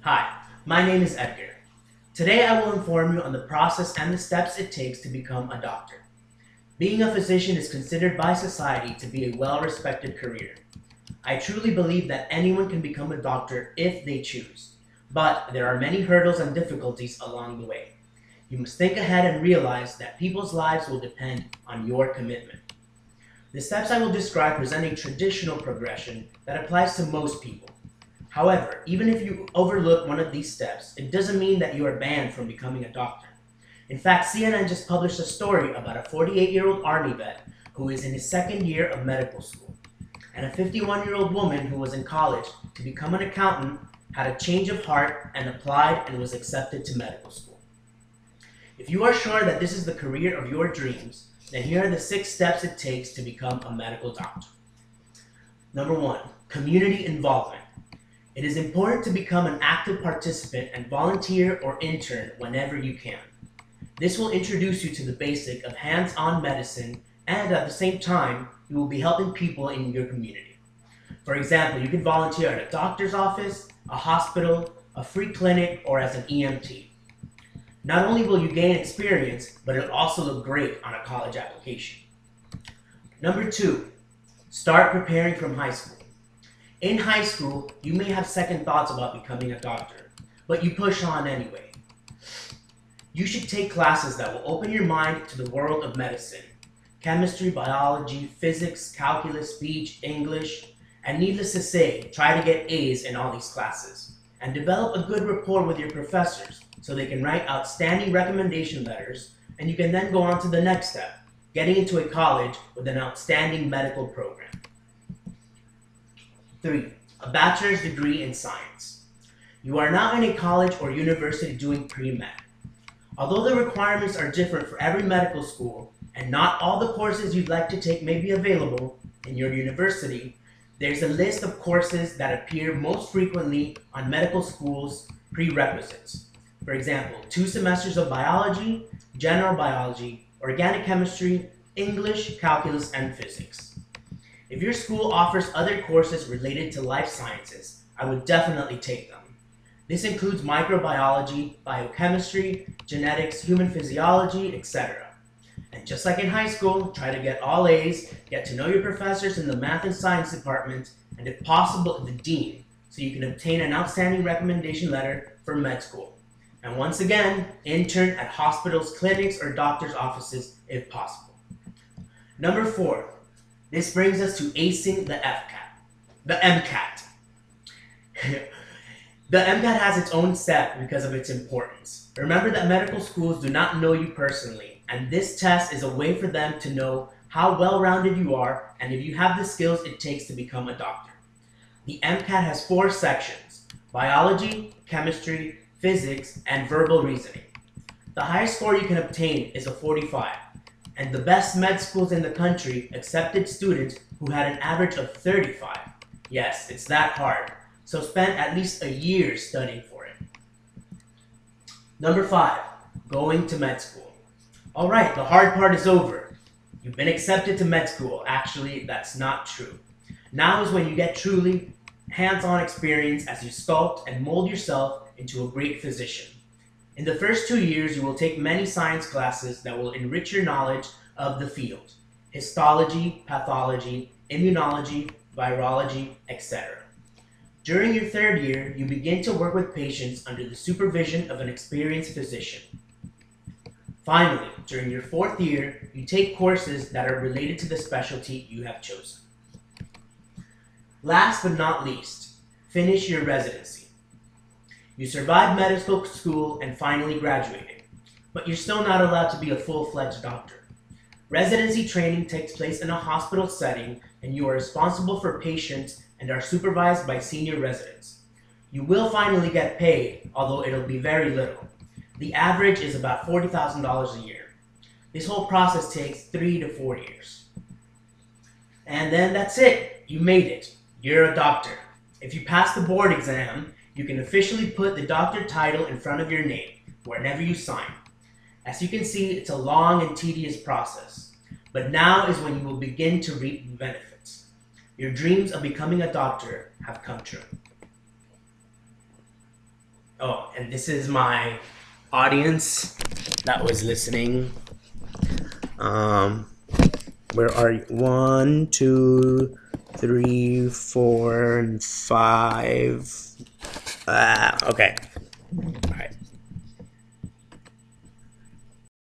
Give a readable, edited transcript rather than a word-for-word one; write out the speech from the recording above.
Hi, my name is Edgar. Today I will inform you on the process and the steps it takes to become a doctor. Being a physician is considered by society to be a well-respected career. I truly believe that anyone can become a doctor if they choose, but there are many hurdles and difficulties along the way. You must think ahead and realize that people's lives will depend on your commitment. The steps I will describe present a traditional progression that applies to most people. However, even if you overlook one of these steps, it doesn't mean that you are banned from becoming a doctor. In fact, CNN just published a story about a 48-year-old Army vet who is in his second year of medical school, and a 51-year-old woman who was in college to become an accountant had a change of heart and applied and was accepted to medical school. If you are sure that this is the career of your dreams, then here are the 6 steps it takes to become a medical doctor. Number 1, community involvement. It is important to become an active participant and volunteer or intern whenever you can. This will introduce you to the basic of hands-on medicine, and at the same time, you will be helping people in your community. For example, you can volunteer at a doctor's office, a hospital, a free clinic, or as an EMT. Not only will you gain experience, but it'll also look great on a college application. Number 2, start preparing from high school. In high school, you may have second thoughts about becoming a doctor, but you push on anyway. You should take classes that will open your mind to the world of medicine: chemistry, biology, physics, calculus, speech, English, and needless to say, try to get A's in all these classes, and develop a good rapport with your professors so they can write outstanding recommendation letters, and you can then go on to the next step, getting into a college with an outstanding medical program. 3, a bachelor's degree in science. You are now in a college or university doing pre-med. Although the requirements are different for every medical school, and not all the courses you'd like to take may be available in your university, there's a list of courses that appear most frequently on medical schools' prerequisites. For example, 2 semesters of biology, general biology, organic chemistry, English, calculus, and physics. If your school offers other courses related to life sciences, I would definitely take them. This includes microbiology, biochemistry, genetics, human physiology, etc. And just like in high school, try to get all A's, get to know your professors in the math and science department, and if possible, the dean, so you can obtain an outstanding recommendation letter for med school. And once again, intern at hospitals, clinics, or doctor's offices if possible. Number 4. This brings us to acing the MCAT. The MCAT has its own step because of its importance. Remember that medical schools do not know you personally, and this test is a way for them to know how well-rounded you are and if you have the skills it takes to become a doctor. The MCAT has 4 sections: biology, chemistry, physics, and verbal reasoning. The highest score you can obtain is a 45. And the best med schools in the country accepted students who had an average of 35. Yes, it's that hard. So spend at least a year studying for it. Number 5, going to med school. All right, the hard part is over. You've been accepted to med school. Actually, that's not true. Now is when you get truly hands-on experience as you sculpt and mold yourself into a great physician. In the first 2 years, you will take many science classes that will enrich your knowledge of the field: histology, pathology, immunology, virology, etc. During your 3rd year, you begin to work with patients under the supervision of an experienced physician. Finally, during your 4th year, you take courses that are related to the specialty you have chosen. Last but not least, finish your residency. You survived medical school and finally graduated, but you're still not allowed to be a full-fledged doctor. Residency training takes place in a hospital setting, and you are responsible for patients and are supervised by senior residents. You will finally get paid, although it'll be very little. The average is about $40,000 a year. This whole process takes 3 to 4 years. And then that's it. You made it. You're a doctor. If you pass the board exam, you can officially put the doctor title in front of your name whenever you sign. As you can see, it's a long and tedious process, but now is when you will begin to reap the benefits. Your dreams of becoming a doctor have come true. Oh, and this is my audience that was listening. Where are you? 1, 2, 3, 4, and 5. Okay.